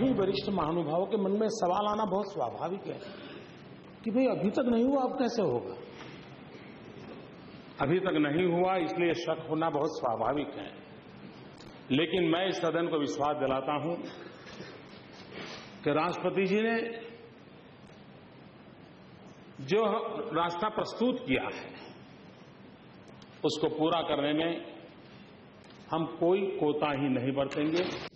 सभी वरिष्ठ महानुभावों के मन में सवाल आना बहुत स्वाभाविक है कि भाई अभी तक नहीं हुआ, अब कैसे होगा। अभी तक नहीं हुआ इसलिए शक होना बहुत स्वाभाविक है, लेकिन मैं इस सदन को विश्वास दिलाता हूं कि राष्ट्रपति जी ने जो रास्ता प्रस्तुत किया है उसको पूरा करने में हम कोई कोताही नहीं बरतेंगे।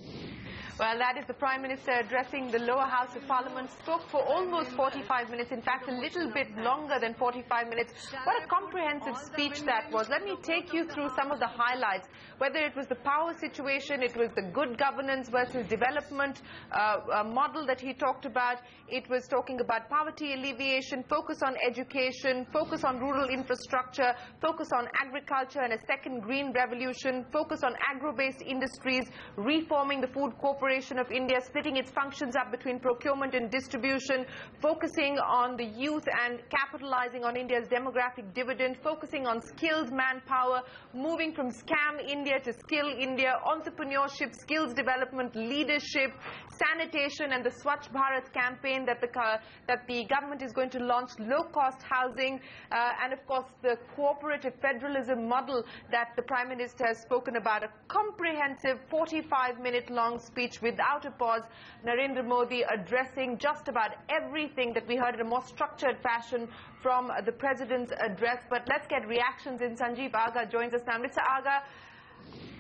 Well, that is the Prime Minister addressing the lower house of Parliament. Spoke for almost 45 minutes, in fact a little bit longer than 45 minutes. What a comprehensive speech that was. Let me take you through some of the highlights. Whether it was the power situation, it was the good governance versus development model that he talked about. It was talking about poverty alleviation, focus on education, focus on rural infrastructure, focus on agriculture and a second green revolution, focus on agro-based industries, reforming the food corporation of India, splitting its functions up between procurement and distribution, focusing on the youth and capitalizing on India's demographic dividend, focusing on skilled manpower, moving from scam India to skill India, entrepreneurship, skills development, leadership, sanitation and the Swachh Bharat campaign that the government is going to launch, low-cost housing, and of course the cooperative federalism model that the Prime Minister has spoken about. A comprehensive 45-minute long speech without a pause. Narendra Modi addressing just about everything that we heard in a more structured fashion from the President's address. But let's get reactions in. Sanjeev Agha joins us now. Mr. Agha,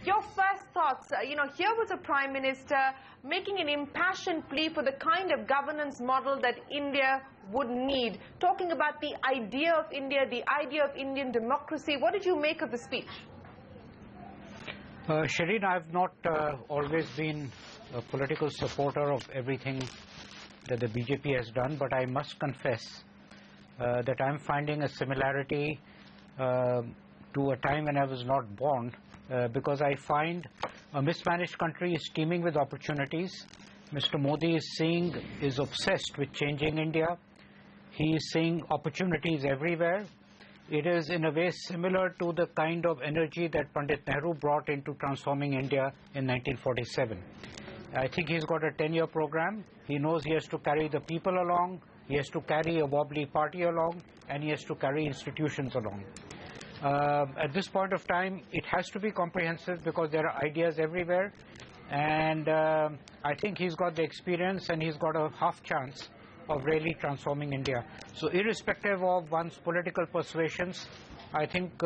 your first thoughts. Here was a Prime Minister making an impassioned plea for the kind of governance model that India would need, talking about the idea of India, the idea of Indian democracy. What did you make of the speech? Shereen, I've not always been a political supporter of everything that the BJP has done, but I must confess that I'm finding a similarity to a time when I was not born, because I find a mismanaged country is teeming with opportunities. Mr. Modi is obsessed with changing India. He is seeing opportunities everywhere. It is in a way similar to the kind of energy that Pandit Nehru brought into transforming India in 1947. I think he's got a 10-year program. He knows he has to carry the people along, he has to carry a wobbly party along, and he has to carry institutions along. At this point of time, it has to be comprehensive because there are ideas everywhere, and I think he's got the experience and he's got a half chance of really transforming India. So irrespective of one's political persuasions, I think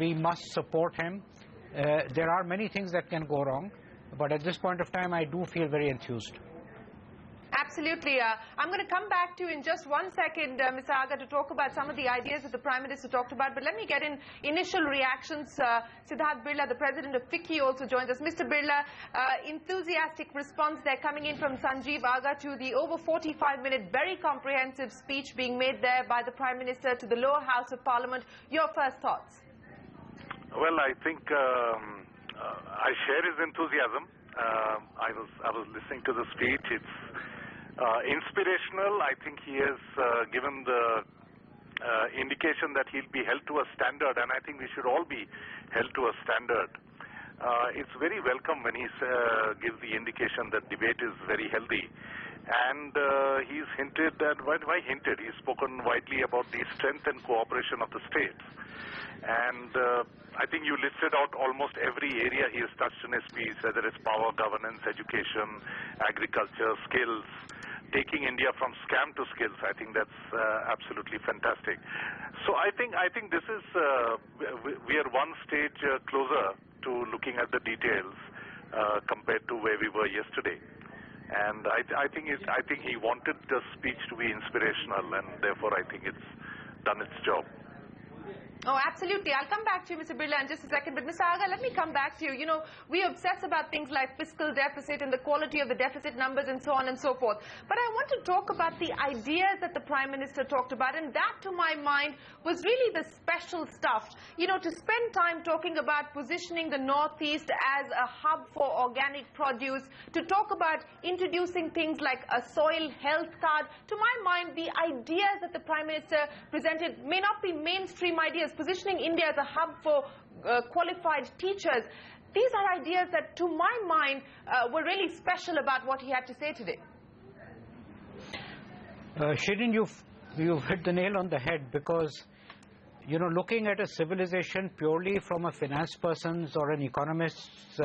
we must support him. There are many things that can go wrong, but at this point of time I do feel very enthused. Absolutely. I'm going to come back to you in just one second, Mr. Agha, to talk about some of the ideas that the Prime Minister talked about. But let me get in initial reactions. Siddharth Birla, the President of FICCI, also joins us. Mr. Birla, enthusiastic response there coming in from Sanjeev Agha to the over 45-minute, very comprehensive speech being made there by the Prime Minister to the lower house of Parliament. Your first thoughts? Well, I think I share his enthusiasm. I was listening to the speech. It's inspirational. I think he has given the indication that he'll be held to a standard, and I think we should all be held to a standard. It's very welcome when he gives the indication that debate is very healthy. And he's hinted that, why hinted? He's spoken widely about the strength and cooperation of the states. And I think you listed out almost every area he has touched in his speech, whether it's power, governance, education, agriculture, skills, taking India from scam to skills. I think that's absolutely fantastic. So I think this is, we are one stage closer to looking at the details compared to where we were yesterday. And I think he wanted the speech to be inspirational, and therefore I think it's done its job. Oh, absolutely. I'll come back to you, Mr. Birla, in just a second. But, Mr. Agha, let me come back to you. You know, we obsess about things like fiscal deficit and the quality of the deficit numbers and so on and so forth. But I want to talk about the ideas that the Prime Minister talked about. And that, to my mind, was really the special stuff. You know, to spend time talking about positioning the Northeast as a hub for organic produce, to talk about introducing things like a soil health card. To my mind, the ideas that the Prime Minister presented may not be mainstream ideas. Positioning India as a hub for qualified teachers. These are ideas that, to my mind, were really special about what he had to say today. Shereen, you've hit the nail on the head, because looking at a civilization purely from a finance person's or an economist's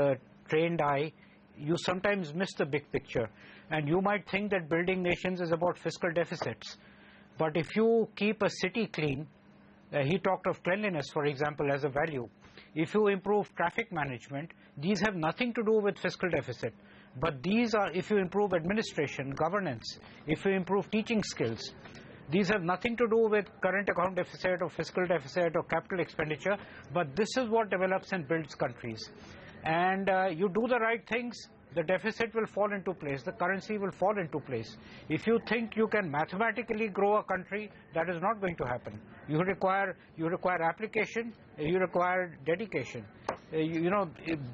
trained eye, you sometimes miss the big picture. And you might think that building nations is about fiscal deficits. But if you keep a city clean, he talked of cleanliness, for example, as a value. If you improve traffic management, these have nothing to do with fiscal deficit. But these are, if you improve administration, governance, if you improve teaching skills, these have nothing to do with current account deficit or fiscal deficit or capital expenditure, but this is what develops and builds countries. And you do the right things, the deficit will fall into place, the currency will fall into place. If you think you can mathematically grow a country, that is not going to happen. You require application, you require dedication.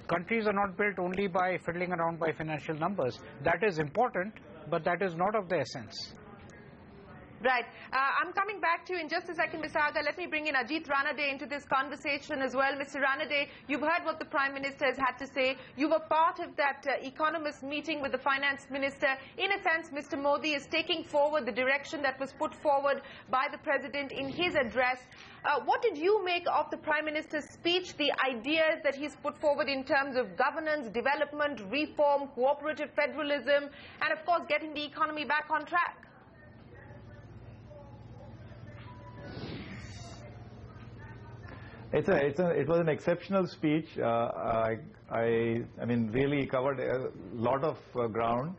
Countries are not built only by fiddling around by financial numbers. That is important, but that is not of the essence. Right. I'm coming back to you in just a second, Mr. Aga. Let me bring in Ajit Ranade into this conversation as well. Mr. Ranade, you've heard what the Prime Minister has had to say. You were part of that economist meeting with the Finance Minister. In a sense, Mr. Modi is taking forward the direction that was put forward by the President in his address. What did you make of the Prime Minister's speech, the ideas that he's put forward in terms of governance, development, reform, cooperative federalism, and of course getting the economy back on track? It was an exceptional speech. I mean, really covered a lot of ground.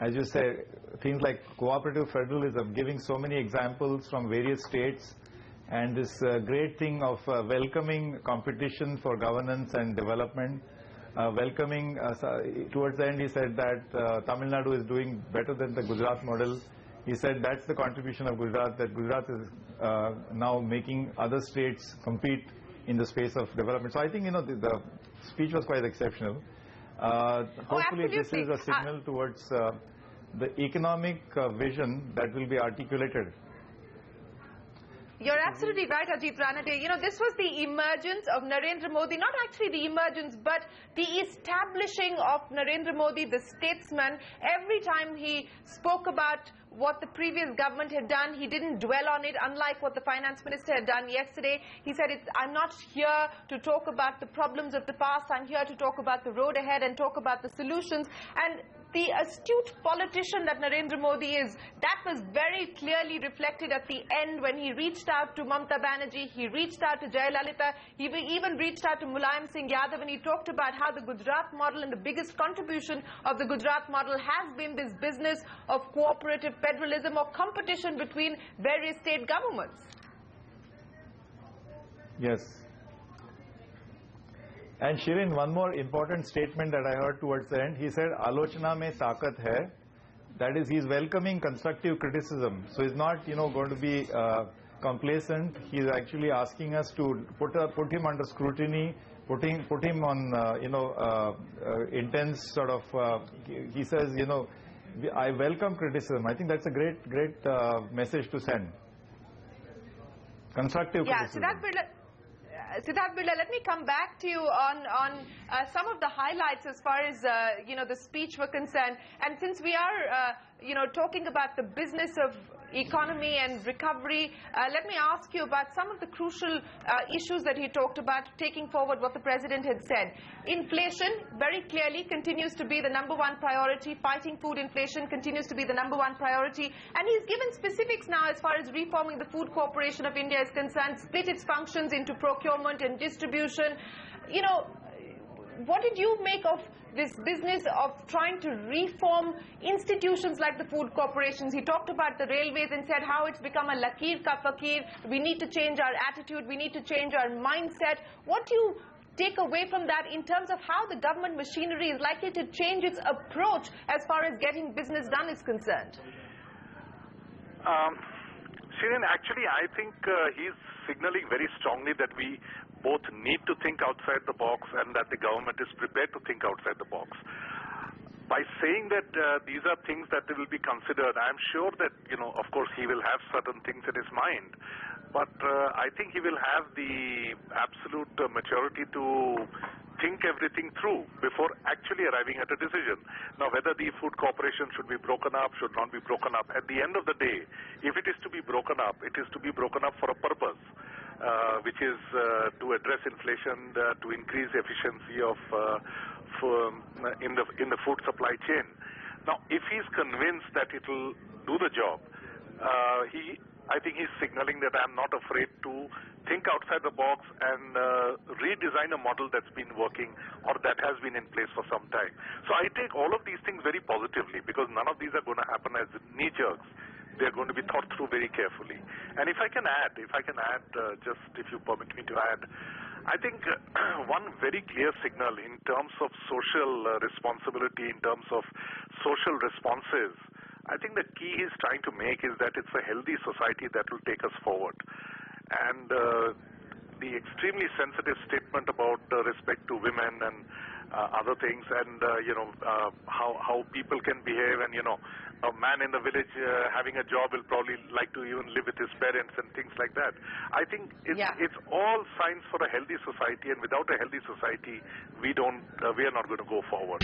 As you say, things like cooperative federalism, giving so many examples from various states, and this great thing of welcoming competition for governance and development. Welcoming, towards the end he said that Tamil Nadu is doing better than the Gujarat model. He said that's the contribution of Gujarat, that Gujarat is now making other states compete in the space of development. So I think, the speech was quite exceptional. Hopefully this is a signal towards the economic vision that will be articulated. You're absolutely right, Ajit Ranade. This was the emergence of Narendra Modi, not actually the emergence, but the establishing of Narendra Modi, the statesman. Every time he spoke about what the previous government had done, he didn't dwell on it, unlike what the Finance Minister had done yesterday. He said, I'm not here to talk about the problems of the past, I'm here to talk about the road ahead and talk about the solutions. And the astute politician that Narendra Modi is, that was very clearly reflected at the end when he reached out to Mamata Banerjee, he reached out to Jayalalitha, he even reached out to Mulayam Singh Yadav, and he talked about how the Gujarat model, and the biggest contribution of the Gujarat model has been this business of cooperative federalism or competition between various state governments. Yes. And Shereen, one more important statement that I heard towards the end. He said, "Alochana mein taakat hai." That is, he's welcoming constructive criticism. So he's not, going to be complacent. He's actually asking us to put him under scrutiny, put him on, intense sort of. He says, I welcome criticism. I think that's a great message to send. Constructive criticism. Siddharth Birla, let me come back to you on some of the highlights as far as the speech were concerned. And since we are talking about the business of economy and recovery, let me ask you about some of the crucial issues that he talked about, taking forward what the President had said. Inflation very clearly continues to be the #1 priority. Fighting food inflation continues to be the #1 priority. And he's given specifics now as far as reforming the Food Corporation of India is concerned, split its functions into procurement and distribution. What did you make of this business of trying to reform institutions like the food corporations? He talked about the railways and said how it's become a lakir ka fakir. We need to change our attitude. We need to change our mindset. What do you take away from that in terms of how the government machinery is likely to change its approach as far as getting business done is concerned? Shereen, actually, I think he's signaling very strongly that we both need to think outside the box and that the government is prepared to think outside the box. By saying that these are things that will be considered, I'm sure that, of course, he will have certain things in his mind. But I think he will have the absolute maturity to think everything through before actually arriving at a decision. Now, whether the food corporation should be broken up, should not be broken up, at the end of the day, if it is to be broken up, it is to be broken up for a purpose, which is to address inflation, to increase efficiency of in the food supply chain. Now, if he's convinced that it will do the job, I think he's signaling that I'm not afraid to think outside the box and redesign a model that's been working or that has been in place for some time. So I take all of these things very positively, because none of these are going to happen as knee jerks. They're going to be thought through very carefully. And if I can add, just if you permit me to add, I think one very clear signal in terms of social responsibility, in terms of social responses, I think the key he's trying to make is that it's a healthy society that will take us forward. And the extremely sensitive statement about respect to women and other things, and how people can behave, and a man in the village having a job will probably like to even live with his parents and things like that. I think it's all signs for a healthy society, and without a healthy society, we are not going to go forward.